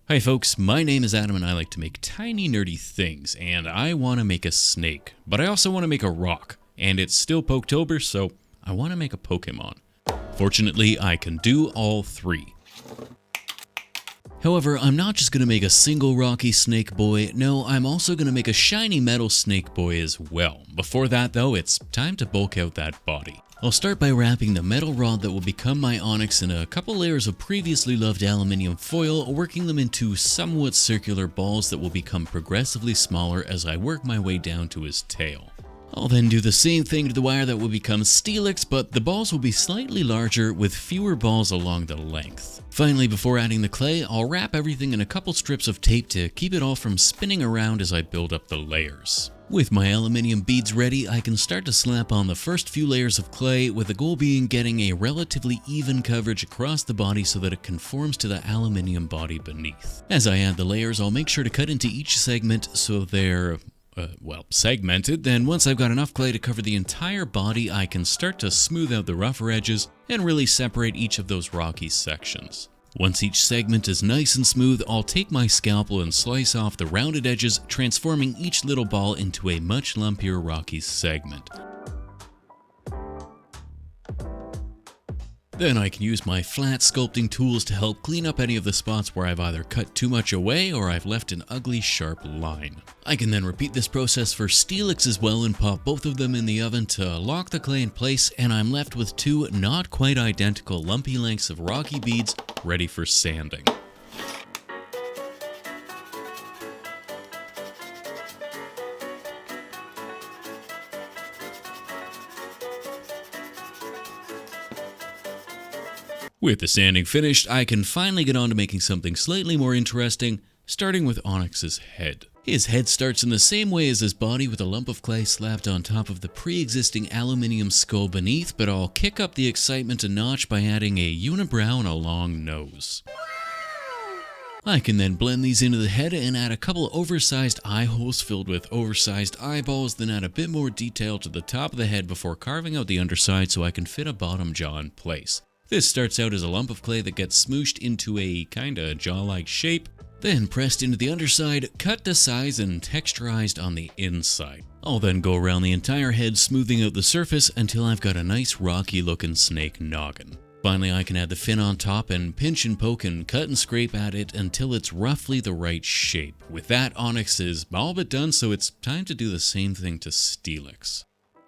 Hi folks, my name is Adam and I like to make tiny nerdy things, and I want to make a snake, but I also want to make a rock, and it's still Poketober, so I want to make a Pokemon. Fortunately, I can do all three. However, I'm not just going to make a single rocky snake boy, no, I'm also going to make a shiny metal snake boy as well. Before that though, it's time to bulk out that body. I'll start by wrapping the metal rod that will become my onix in a couple layers of previously loved aluminium foil, working them into somewhat circular balls that will become progressively smaller as I work my way down to his tail. I'll then do the same thing to the wire that will become steelix, but the balls will be slightly larger with fewer balls along the length. Finally, before adding the clay, I'll wrap everything in a couple strips of tape to keep it all from spinning around as I build up the layers. With my aluminium beads ready, I can start to slap on the first few layers of clay, with the goal being getting a relatively even coverage across the body so that it conforms to the aluminium body beneath. As I add the layers, I'll make sure to cut into each segment so they're segmented. Then once I've got enough clay to cover the entire body, I can start to smooth out the rougher edges and really separate each of those rocky sections. Once each segment is nice and smooth, I'll take my scalpel and slice off the rounded edges, transforming each little ball into a much lumpier rocky segment. Then I can use my flat sculpting tools to help clean up any of the spots where I've either cut too much away or I've left an ugly sharp line. I can then repeat this process for steelix as well and pop both of them in the oven to lock the clay in place, and I'm left with two not quite identical lumpy lengths of rocky beads ready for sanding. With the sanding finished, I can finally get on to making something slightly more interesting, starting with Onix's head. His head starts in the same way as his body, with a lump of clay slapped on top of the pre-existing aluminium skull beneath, but I'll kick up the excitement a notch by adding a unibrow and a long nose. I can then blend these into the head and add a couple oversized eye holes filled with oversized eyeballs, then add a bit more detail to the top of the head before carving out the underside so I can fit a bottom jaw in place. This starts out as a lump of clay that gets smooshed into a kinda jaw-like shape, then pressed into the underside, cut to size and texturized on the inside. I'll then go around the entire head, smoothing out the surface until I've got a nice rocky looking snake noggin. Finally, I can add the fin on top and pinch and poke and cut and scrape at it until it's roughly the right shape. With that, onix is all but done, so it's time to do the same thing to steelix.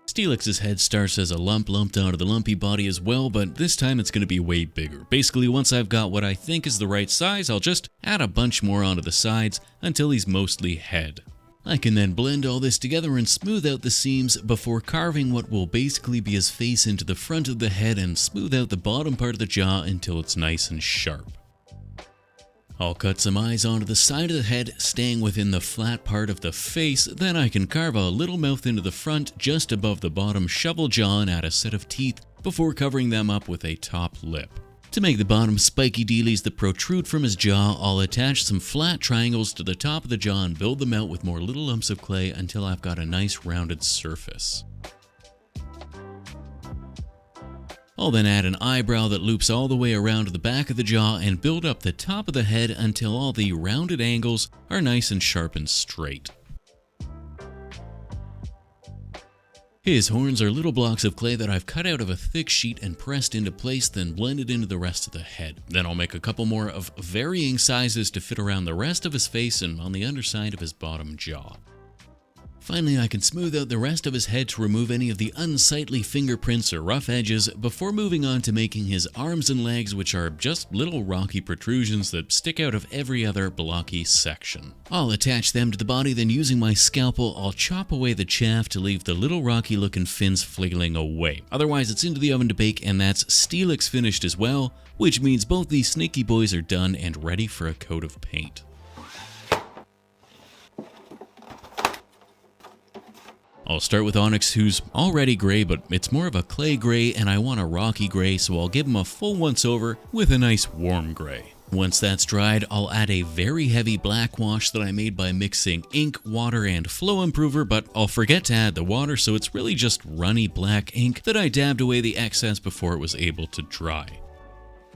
Steelix's head starts as a lump lumped out of the lumpy body as well, but this time it's going to be way bigger. Basically, once I've got what I think is the right size, I'll just add a bunch more onto the sides until he's mostly head. I can then blend all this together and smooth out the seams before carving what will basically be his face into the front of the head and smooth out the bottom part of the jaw until it's nice and sharp. I'll cut some eyes onto the side of the head, staying within the flat part of the face, then I can carve a little mouth into the front just above the bottom shovel jaw and add a set of teeth before covering them up with a top lip. To make the bottom spiky dealies that protrude from his jaw, I'll attach some flat triangles to the top of the jaw and build them out with more little lumps of clay until I've got a nice rounded surface. I'll then add an eyebrow that loops all the way around to the back of the jaw and build up the top of the head until all the rounded angles are nice and sharp and straight. His horns are little blocks of clay that I've cut out of a thick sheet and pressed into place, then blended into the rest of the head. Then I'll make a couple more of varying sizes to fit around the rest of his face and on the underside of his bottom jaw. Finally, I can smooth out the rest of his head to remove any of the unsightly fingerprints or rough edges before moving on to making his arms and legs, which are just little rocky protrusions that stick out of every other blocky section. I'll attach them to the body, then using my scalpel, I'll chop away the chaff to leave the little rocky looking fins flailing away. Otherwise, it's into the oven to bake, and that's steelix finished as well, which means both these snaky boys are done and ready for a coat of paint. I'll start with Onix, who's already gray, but it's more of a clay gray and I want a rocky gray, so I'll give him a full once over with a nice warm gray. Once that's dried, I'll add a very heavy black wash that I made by mixing ink, water, and flow improver, but I'll forget to add the water, so it's really just runny black ink that I dabbed away the excess before it was able to dry.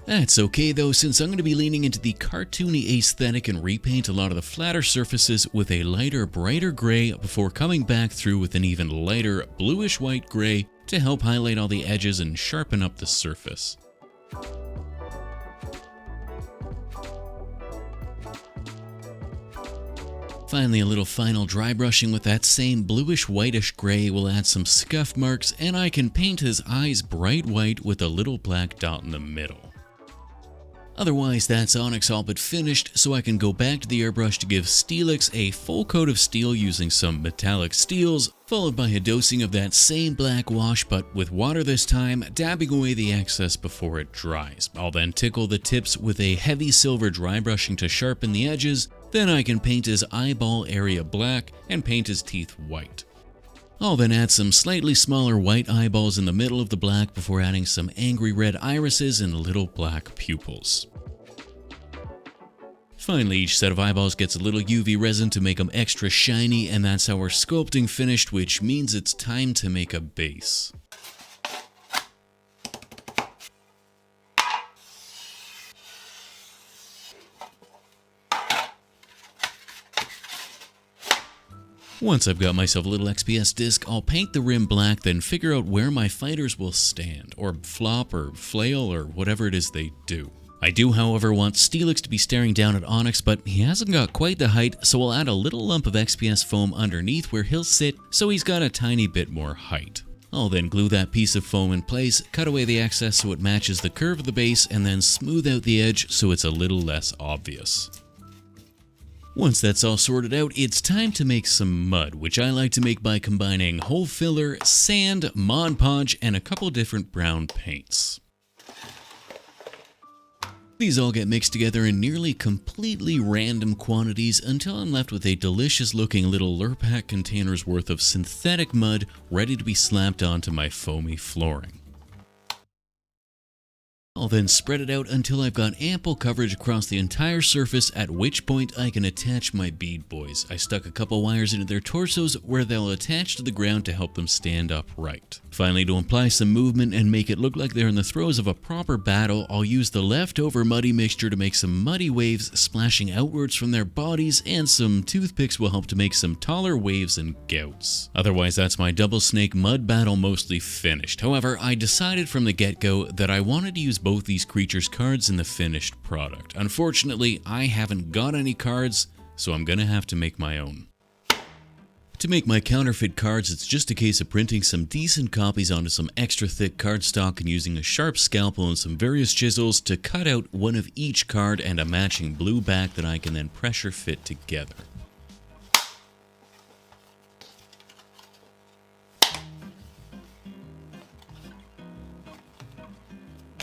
That's okay though, since I'm going to be leaning into the cartoony aesthetic and repaint a lot of the flatter surfaces with a lighter, brighter gray before coming back through with an even lighter bluish white gray to help highlight all the edges and sharpen up the surface. Finally, a little final dry brushing with that same bluish whitish gray will add some scuff marks, and I can paint his eyes bright white with a little black dot in the middle. Otherwise, that's onix all but finished, so I can go back to the airbrush to give steelix a full coat of steel using some metallic steels, followed by a dosing of that same black wash but with water this time, dabbing away the excess before it dries. I'll then tickle the tips with a heavy silver dry brushing to sharpen the edges. Then I can paint his eyeball area black and paint his teeth white. I'll then add some slightly smaller white eyeballs in the middle of the black before adding some angry red irises and little black pupils. Finally, each set of eyeballs gets a little UV resin to make them extra shiny, and that's our sculpting finished, which means it's time to make a base. Once I've got myself a little XPS disc, I'll paint the rim black, then figure out where my fighters will stand, or flop, or flail, or whatever it is they do. I do, however, want steelix to be staring down at onix, but he hasn't got quite the height, so I'll add a little lump of XPS foam underneath where he'll sit, so he's got a tiny bit more height. I'll then glue that piece of foam in place, cut away the excess so it matches the curve of the base, and then smooth out the edge so it's a little less obvious. Once that's all sorted out, it's time to make some mud, which I like to make by combining hole filler, sand, Mod Podge, and a couple different brown paints. These all get mixed together in nearly completely random quantities until I'm left with a delicious looking little Lurpak container's worth of synthetic mud ready to be slapped onto my foamy flooring. I'll then spread it out until I've got ample coverage across the entire surface, at which point I can attach my bead boys. I stuck a couple wires into their torsos where they'll attach to the ground to help them stand upright. Finally, to imply some movement and make it look like they're in the throes of a proper battle, I'll use the leftover muddy mixture to make some muddy waves splashing outwards from their bodies, and some toothpicks will help to make some taller waves and gouts. Otherwise, that's my double snake mud battle mostly finished. However, I decided from the get-go that I wanted to use both these creatures' cards in the finished product. Unfortunately, I haven't got any cards, so I'm gonna have to make my own. To make my counterfeit cards, it's just a case of printing some decent copies onto some extra thick cardstock and using a sharp scalpel and some various chisels to cut out one of each card and a matching blue back that I can then pressure fit together.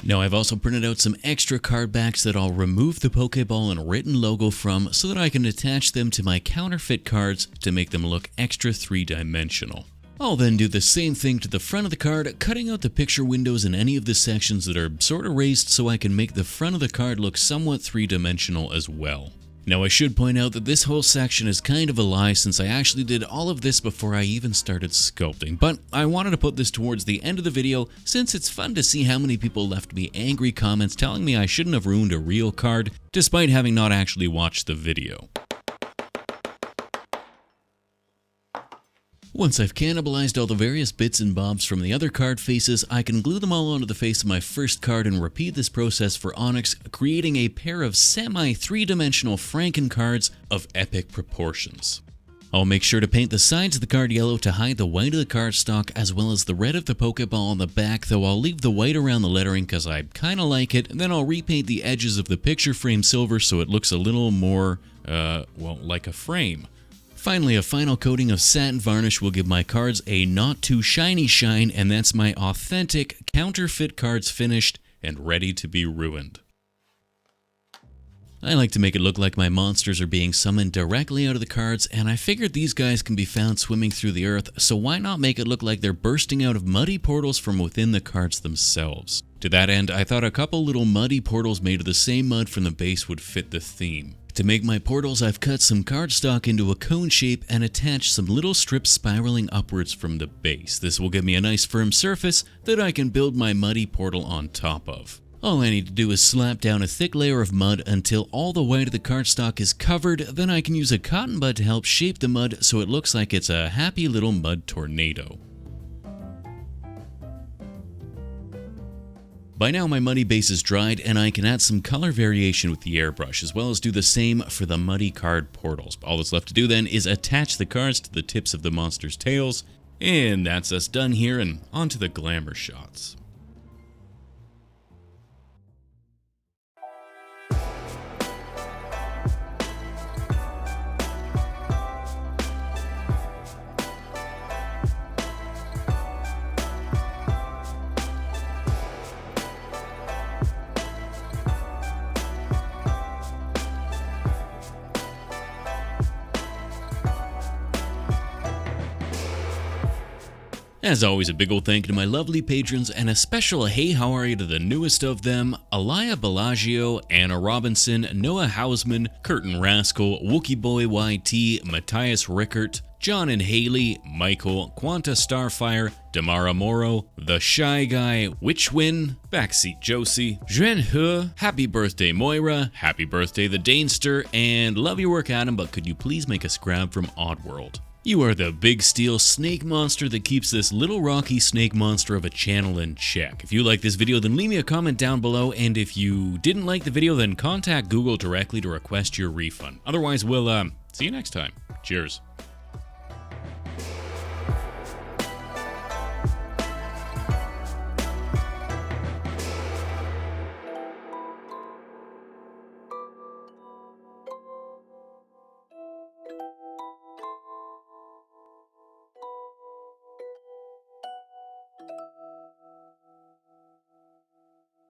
Now I've also printed out some extra card backs that I'll remove the Pokeball and written logo from so that I can attach them to my counterfeit cards to make them look extra three-dimensional. I'll then do the same thing to the front of the card, cutting out the picture windows in any of the sections that are sort of raised so I can make the front of the card look somewhat three-dimensional as well. Now I should point out that this whole section is kind of a lie since I actually did all of this before I even started sculpting, but I wanted to put this towards the end of the video since it's fun to see how many people left me angry comments telling me I shouldn't have ruined a real card despite having not actually watched the video. Once I've cannibalized all the various bits and bobs from the other card faces, I can glue them all onto the face of my first card and repeat this process for onix, creating a pair of semi-three-dimensional Franken cards of epic proportions. I'll make sure to paint the sides of the card yellow to hide the white of the cardstock as well as the red of the Pokeball on the back, though I'll leave the white around the lettering because I kinda like it, and then I'll repaint the edges of the picture frame silver so it looks a little more, well, like a frame. Finally, a final coating of satin varnish will give my cards a not too shiny shine, and that's my authentic counterfeit cards finished and ready to be ruined. I like to make it look like my monsters are being summoned directly out of the cards, and I figured these guys can be found swimming through the earth, so why not make it look like they're bursting out of muddy portals from within the cards themselves. To that end, I thought a couple little muddy portals made of the same mud from the base would fit the theme. To make my portals, I've cut some cardstock into a cone shape and attached some little strips spiraling upwards from the base. This will give me a nice firm surface that I can build my muddy portal on top of. All I need to do is slap down a thick layer of mud until all the white of the cardstock is covered, then I can use a cotton bud to help shape the mud so it looks like it's a happy little mud tornado. By now my muddy base is dried and I can add some color variation with the airbrush, as well as do the same for the muddy card portals. All that's left to do then is attach the cards to the tips of the monster's tails, and that's us done here, and onto the Glamour Shots. As always, a big ol' thank you to my lovely patrons, and a special hey how are you to the newest of them: Alaya Bellagio, Anna Robinson, Noah Hausman, Curtin Rascal, Wookie Boy YT, Matthias Rickert, John and Haley, Michael, Quanta Starfire, Damara Moro, The Shy Guy, Witchwin, Backseat Josie, Jean He, Happy Birthday Moira, Happy Birthday The Danester, and love your work Adam, but could you please make a scrab from Oddworld? You are the big steel snake monster that keeps this little rocky snake monster of a channel in check. If you like this video, then leave me a comment down below, and if you didn't like the video, then contact Google directly to request your refund. Otherwise, we'll see you next time. Cheers.